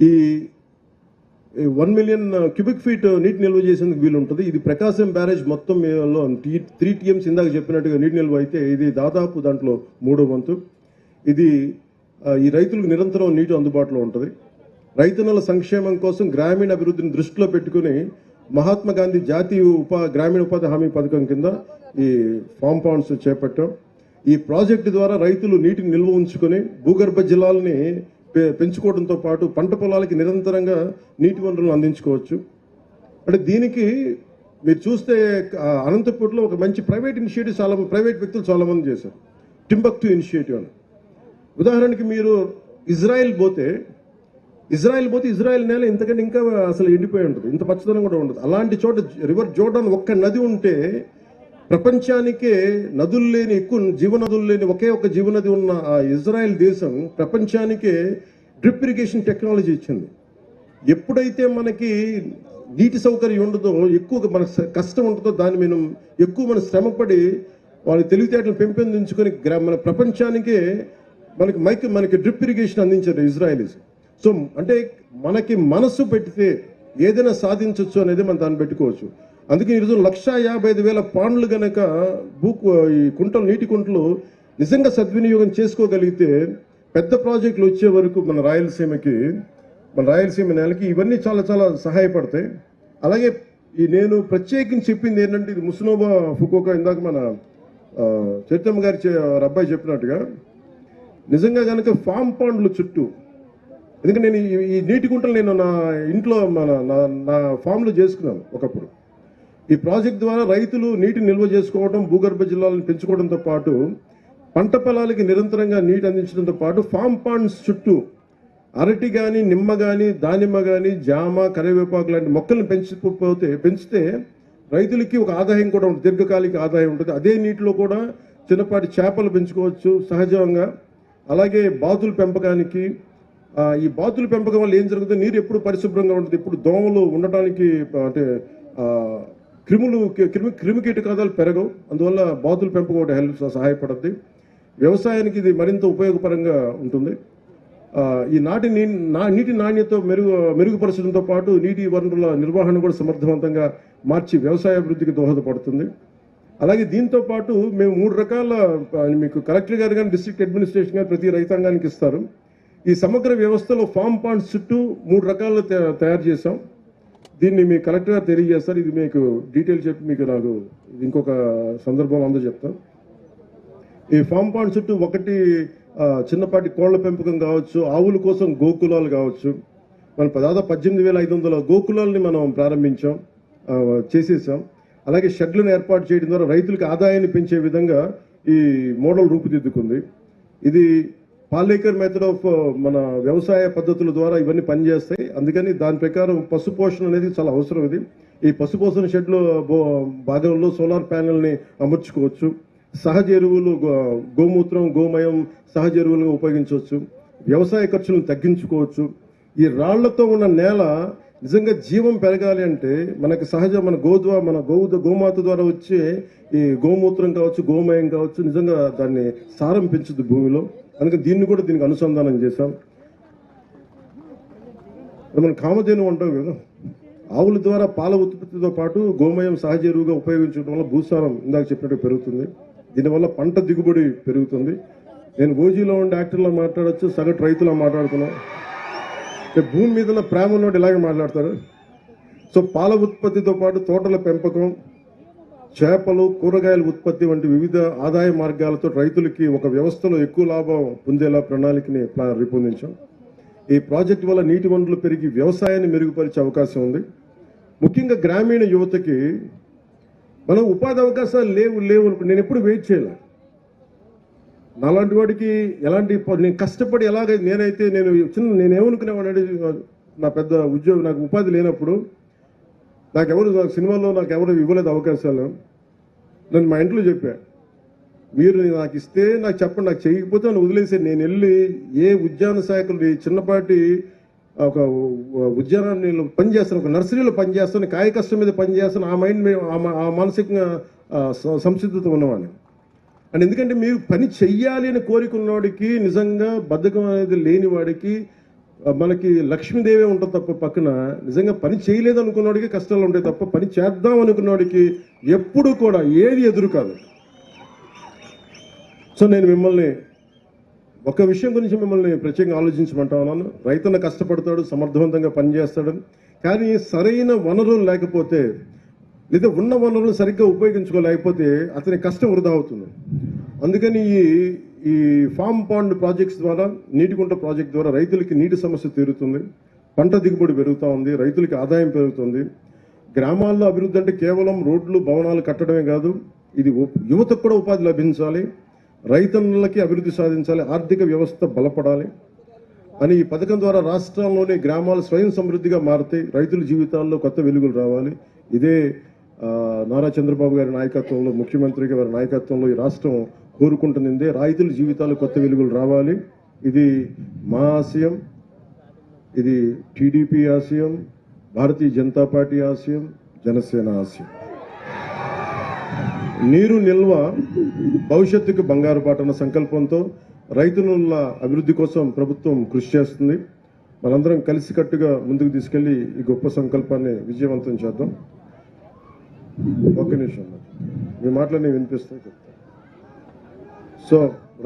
ఈ 1 million cubic feet నీటి నిల్వ చేసేందుకు వీలు ఉంటుంది. ఇది ప్రకాశం బ్యారేజ్ మొత్తం లో 3 TMs ఇందాక చెప్పినట్టుగా నీటి నిల్వ అయితే ఇది దాదాపు దాంట్లో 3వ వంతు. ఇది ఈ రైతులకు నిరంతరం నీటి అందుబాటులో ఉంటుంది. రైతన్నల సంక్షేమం కోసం గ్రామీణ అభివృద్ధిని దృష్టిలో పెట్టుకుని మహాత్మా గాంధీ జాతీయ గ్రామీణ ఉపాధి హామీ పథకం కింద ఈ ఫామ్ పాండ్స్ చేపట్టాం. ఈ ప్రాజెక్టు ద్వారా రైతులు నీటిని నిల్వ ఉంచుకొని భూగర్భ జలాలని పెంచుకోవడంతో పాటు పంట పొలాలకి నిరంతరంగా నీటి వనరులను అందించుకోవచ్చు. అంటే దీనికి మీరు చూస్తే అనంతపూర్లో ఒక మంచి ప్రైవేట్ ఇనిషియేటివ్ ప్రైవేట్ వ్యక్తులు చాలామంది చేశారు. టింబక్టు ఇనిషియేటివ్ అని. ఉదాహరణకి మీరు ఇజ్రాయెల్ పోతే ఇజ్రాయెల్ నేల ఇంతకంటే ఇంకా అసలు ఎండిపోయి ఉంటుంది, ఇంత పచ్చదనం కూడా ఉండదు. అలాంటి చోట రివర్ జోర్డాన్ ఒక్క నది ఉంటే ప్రపంచానికే నదులు లేని ఎక్కువ జీవనదులు లేని ఒకే ఒక జీవనది ఉన్న ఆ ఇజ్రాయెల్ దేశం ప్రపంచానికే డ్రిప్ ఇరిగేషన్ టెక్నాలజీ ఇచ్చింది. ఎప్పుడైతే మనకి నీటి సౌకర్యం ఉండదో, ఎక్కువ మన కష్టం ఉంటుందో, దాన్ని మనం శ్రమపడి వాళ్ళ తెలివితేటలు పెంపొందించుకొని మన ప్రపంచానికే మనకి డ్రిప్ ఇరిగేషన్ అందించారు ఇజ్రాయలీస్. సో అంటే మనకి మనసు పెడితే ఏదైనా సాధించవచ్చు అనేది మనం దాన్ని పెట్టుకోవచ్చు. అందుకే ఈరోజు 1,55,000 పాండ్లు గనక ఈ కుంటలు నీటి కుంటలు నిజంగా సద్వినియోగం చేసుకోగలిగితే పెద్ద ప్రాజెక్టులు వచ్చే వరకు మన రాయలసీమ నేలకి ఇవన్నీ చాలా చాలా సహాయపడతాయి. అలాగే నేను ప్రత్యేకించి చెప్పింది ఏంటంటే, ఇది ముస్నోబా ఫుకోకా ఇందాక మన చైతన్య గారి అబ్బాయి చెప్పినట్టుగా నిజంగా కనుక ఫామ్ పాండ్లు చుట్టూ, ఎందుకంటే నేను ఈ నీటి గుంటలు నేను నా ఇంట్లో నా ఫామ్లో చేసుకున్నాను ఒకప్పుడు. ఈ ప్రాజెక్ట్ ద్వారా రైతులు నీటి నిల్వ చేసుకోవడం, భూగర్భ జిల్లాలను పెంచుకోవడంతో పాటు పంట పొలాలకి నిరంతరంగా నీటి అందించడంతో పాటు ఫామ్ పాండ్స్ చుట్టూ అరటి కానీ, నిమ్మ కానీ, దానిమ్మ కానీ, జామ, కరివేపాకు లాంటి మొక్కలను పెంచితే రైతులకి ఒక ఆదాయం కూడా ఉంటుంది, దీర్ఘకాలిక ఆదాయం ఉంటుంది. అదే నీటిలో కూడా చిన్నపాటి చేపలు పెంచుకోవచ్చు సహజంగా. అలాగే బాతుల పెంపకానికి, ఈ బాతుల పెంపకం వల్ల ఏం జరుగుతుంది, నీరు ఎప్పుడు పరిశుభ్రంగా ఉంటుంది, ఇప్పుడు దోమలు ఉండటానికి అంటే క్రిమి కీటకాలు పెరగవు. అందువల్ల బాతుల పెంపకం ఒకటి సహాయపడుతుంది. వ్యవసాయానికి ఇది మరింత ఉపయోగపరంగా ఉంటుంది. ఈ నీటి నాణ్యత మెరుగుపరచడంతో పాటు నీటి వనరుల నిర్వహణ కూడా సమర్థవంతంగా మార్చి వ్యవసాయ అభివృద్ధికి దోహదపడుతుంది. అలాగే దీంతో పాటు మేము 3 రకాల, మీకు కలెక్టర్ గారు కానీ డిస్ట్రిక్ట్ అడ్మినిస్ట్రేషన్ గారు ప్రతి రైతాంగానికి ఇస్తారు. ఈ సమగ్ర వ్యవస్థలో ఫామ్ పాండ్స్ చుట్టూ 3 రకాలు తయారు చేసాం. దీన్ని మీ కలెక్టర్ గారు తెలియజేస్తారు. ఇది మీకు డీటెయిల్ చెప్పి మీకు నాకు ఇంకొక సందర్భం అందరూ చెప్తాను. ఈ ఫామ్ పాండ్ చుట్టూ ఒకటి చిన్నపాటి కోళ్ల పెంపకం కావచ్చు, ఆవుల కోసం గోకులాలు కావచ్చు. మనం దాదాపు 18,500 గోకులాలని మనం చేసేసాం. అలాగే షెడ్లను ఏర్పాటు చేయడం ద్వారా రైతులకు ఆదాయాన్ని పెంచే విధంగా ఈ మోడల్ రూపుదిద్దుకుంది. ఇది పాలేకర్ మెథడ్ ఆఫ్ మన వ్యవసాయ పద్ధతుల ద్వారా ఇవన్నీ పనిచేస్తాయి. అందుకని దాని ప్రకారం పశుపోషణ అనేది చాలా అవసరం. ఇది ఈ పశుపోషణ షెడ్లో భాగంలో సోలార్ ప్యానెల్ని అమర్చుకోవచ్చు. సహజ ఎరువులు, గోమూత్రం, గోమయం సహజ ఎరువులుగా ఉపయోగించవచ్చు. వ్యవసాయ ఖర్చులను తగ్గించుకోవచ్చు. ఈ రాళ్లతో ఉన్న నేల నిజంగా జీవం పెరగాలి అంటే మనకి మన గోమాత ద్వారా వచ్చే ఈ గోమూత్రం కావచ్చు, గోమయం కావచ్చు, నిజంగా దాన్ని సారం పెంచుద్ది భూమిలో. అందుకని దీనికి అనుసంధానం చేశాం. మనం కామధేను అంటాం కదా, ఆవుల ద్వారా పాల ఉత్పత్తితో పాటు గోమయం సహజ ఎరువుగా ఉపయోగించడం వల్ల భూసారం ఇందాక చెప్పినట్టు పెరుగుతుంది. దీనివల్ల పంట దిగుబడి పెరుగుతుంది. నేను ఓజీలో ఉండే యాక్టర్లా మాట్లాడచ్చు, సగటు రైతులా మాట్లాడుతున్నాం. భూమి మీద ప్రేమ ఉన్నోడు ఇలాగే మాట్లాడతారు. సో పాల ఉత్పత్తితో పాటు తోటల పెంపకం, చేపలు, కూరగాయల ఉత్పత్తి వంటి వివిధ ఆదాయ మార్గాలతో రైతులకి ఒక వ్యవస్థలో ఎక్కువ లాభం పొందేలా ప్రణాళికని రూపొందించాం. ఈ ప్రాజెక్టు వల్ల నీటి వనరులు పెరిగి వ్యవసాయాన్ని మెరుగుపరిచే అవకాశం ఉంది. ముఖ్యంగా గ్రామీణ యువతకి మనం ఉపాధి అవకాశాలు లేవు నేను ఎప్పుడు వెయిట్ చేయలే. నాలాంటి వాడికి నేను కష్టపడి నేనేమనుకునేవాడు, నా పెద్ద ఉద్యోగం, నాకు ఉపాధి లేనప్పుడు సినిమాలో నాకు ఎవరు ఇవ్వలేదు అవకాశాలు. నేను మా ఇంట్లో చెప్పా, మీరు నాకు ఇస్తే నాకు చెప్పండి, నాకు చేయకపోతే నన్ను వదిలేసి నేను వెళ్ళి ఏ ఉద్యాన శాఖలు చిన్నపాటి ఒక ఉద్యానాన్ని పనిచేస్తాను, ఒక నర్సరీలో పనిచేస్తాను, కాయ కష్టం మీద పనిచేస్తాను. ఆ మైండ్ ఆ మానసికంగా సంసిద్ధత ఉన్నవాడిని. అండ్ ఎందుకంటే మీరు పని చెయ్యాలి అని కోరికున్నవాడికి, నిజంగా బద్ధకం అనేది లేని వాడికి మనకి లక్ష్మీదేవి ఉంటుంది తప్ప పక్కన నిజంగా పని చేయలేదు అనుకున్నవాడికి కష్టాలు ఉంటాయి తప్ప పని చేద్దాం అనుకున్నవాడికి ఎప్పుడు కూడా ఏది ఎదురు కాదు. సో నేను మిమ్మల్ని ఒక విషయం గురించి మిమ్మల్ని ప్రత్యేకంగా ఆలోచించమంటా ఉన్నాను. రైతన్న కష్టపడతాడు, సమర్థవంతంగా పనిచేస్తాడని, కానీ సరైన వనరులు లేకపోతే లేదా ఉన్న వనరులు సరిగ్గా ఉపయోగించుకోలేకపోతే అతని కష్టం వృధా అవుతుంది. అందుకని ఈ ఫామ్ పాండ్ ప్రాజెక్ట్స్ ద్వారా, నీటి కుంట ప్రాజెక్ట్ ద్వారా రైతులకి నీటి సమస్య తీరుతుంది, పంట దిగుబడి పెరుగుతూ ఉంది, రైతులకి ఆదాయం పెరుగుతుంది. గ్రామాల్లో అభివృద్ధి అంటే కేవలం రోడ్లు, భవనాలు కట్టడమే కాదు, ఇది యువతకు కూడా ఉపాధి లభించాలి, రైతన్నులకి అభివృద్ధి సాధించాలి, ఆర్థిక వ్యవస్థ బలపడాలి అని ఈ పథకం ద్వారా రాష్ట్రంలోని గ్రామాలు స్వయం సమృద్ధిగా మారుతాయి, రైతుల జీవితాల్లో కొత్త వెలుగులు రావాలి. ఇదే నారా చంద్రబాబు గారి నాయకత్వంలో, ముఖ్యమంత్రి గారి నాయకత్వంలో ఈ రాష్ట్రం కోరుకుంటున్నదే, రైతుల జీవితాలు కొత్త వెలుగులు రావాలి. ఇది మా ఆశయం, ఇది టీడీపీ ఆశయం, భారతీయ జనతా పార్టీ ఆశయం, జనసేన ఆశయం. నీరు నిల్వ భవిష్యత్తుకు బంగారు బాటన సంకల్పంతో రైతుల అభివృద్ధి కోసం ప్రభుత్వం కృషి చేస్తుంది. మనందరం కలిసికట్టుగా ముందుకు తీసుకెళ్లి ఈ గొప్ప సంకల్పాన్ని విజయవంతం చేద్దాం. ఒక్క నిమిషం, మీ మాటలన్నీ వినిపిస్తాయి చెప్తాను. సో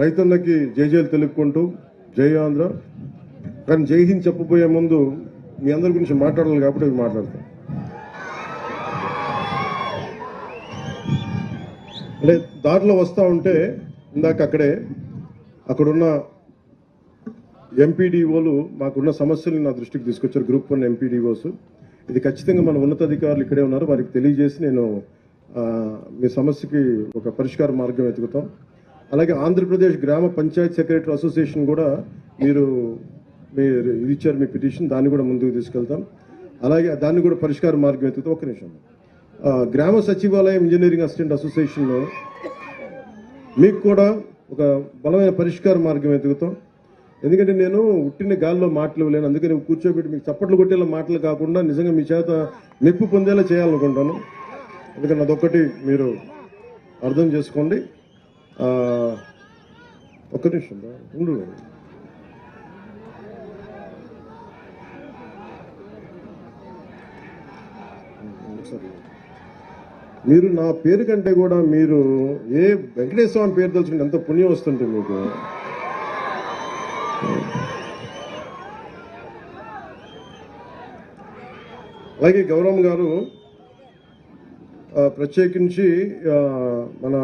రైతన్నకి జైలు తెలుపుకుంటూ జై ఆంధ్ర. కానీ జై హింద్ చెప్పబోయే ముందు మీ అందరి గురించి మాట్లాడాలి కాబట్టి అవి మాట్లాడతాం. అంటే దారిలో వస్తూ ఉంటే ఇందాక అక్కడున్న ఎంపీడీఓలు మాకున్న సమస్యలు నా దృష్టికి తీసుకొచ్చారు, గ్రూప్ 1 ఎంపీడీఓస్. ఇది ఖచ్చితంగా మన ఉన్నతాధికారులు ఇక్కడే ఉన్నారు, వారికి తెలియజేసి నేను మీ సమస్యకి ఒక పరిష్కార మార్గం వెతుకుతాం. అలాగే ఆంధ్రప్రదేశ్ గ్రామ పంచాయత్ సెక్రటరీ అసోసియేషన్ కూడా మీరు ఇది ఇచ్చారు, మీ పిటిషన్, దాన్ని కూడా ముందుకు తీసుకెళ్తాం. అలాగే దాన్ని కూడా పరిష్కార మార్గం వెతుకుతాం. ఒక్క నిమిషం. గ్రామ సచివాలయం ఇంజనీరింగ్ అసిస్టెంట్ అసోసియేషన్లో మీకు కూడా ఒక బలమైన పరిష్కార మార్గం వెతుకుతాం. ఎందుకంటే నేను ఉట్టిన గాల్లో మాటలు ఇవ్వలేను, అందుకని కూర్చోబెట్టి మీకు చప్పట్లు కొట్టేలా మాటలు కాకుండా నిజంగా మీ చేత మెప్పు పొందేలా చేయాలనుకుంటాను. అందుకని అదొక్కటి మీరు అర్థం చేసుకోండి. ఒక్క నిమిషం ఉండు. మీరు నా పేరు కంటే కూడా మీరు ఏ వెంకటేశ్వర స్వామి పేరు తెలుసుకుంటే ఎంత పుణ్యం వస్తుంటే మీకు. అలాగే గౌరవం గారు ప్రత్యేకించి మన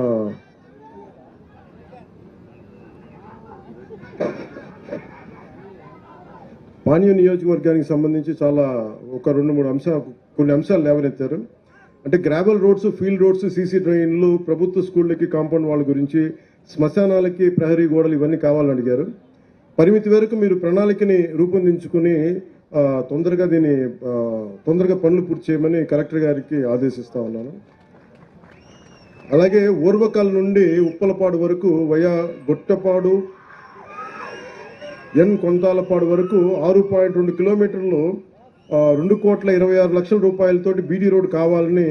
పాణ్యం నియోజకవర్గానికి సంబంధించి చాలా ఒక 2-3 కొన్ని అంశాలు లేవనెత్తారు. అంటే gravel roads, field roads, CC డ్రైన్లు, ప్రభుత్వ స్కూళ్ళకి కాంపౌండ్ వాళ్ళ గురించి, శ్మశానాలకి ప్రహరీ గోడలు ఇవన్నీ కావాలని అడిగారు. పరిమితి వరకు మీరు ప్రణాళికని రూపొందించుకుని తొందరగా పనులు పూర్తి చేయమని కలెక్టర్ గారికి ఆదేశిస్తా ఉన్నాను. అలాగే ఓర్వకల్ నుండి ఉప్పలపాడు వరకు వయా గొట్టపాడు కొంతాలపాడు వరకు 6.2 కిలోమీటర్లు 2,26,00,000 రూపాయలతోటి బీడీ రోడ్ కావాలని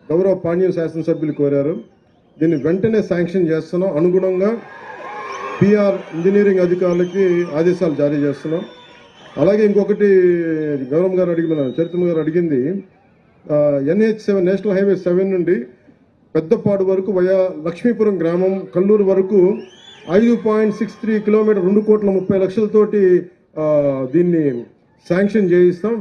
గౌరవ పాణ్యం శాసనసభ్యులు కోరారు. దీన్ని వెంటనే శాంక్షన్ చేస్తున్నాం. అనుగుణంగా పిఆర్ ఇంజనీరింగ్ అధికారులకి ఆదేశాలు జారీ చేస్తున్నాం. అలాగే ఇంకొకటి గౌరవం గారు చరిత్ర గారు అడిగింది, NH7 నేషనల్ హైవే 7 నుండి పెద్దపాడు వరకు వయా లక్ష్మీపురం గ్రామం కల్లూరు వరకు 5.63 కిలోమీటర్ 2,30,00,000 దీన్ని శాంక్షన్ చేయిస్తాం.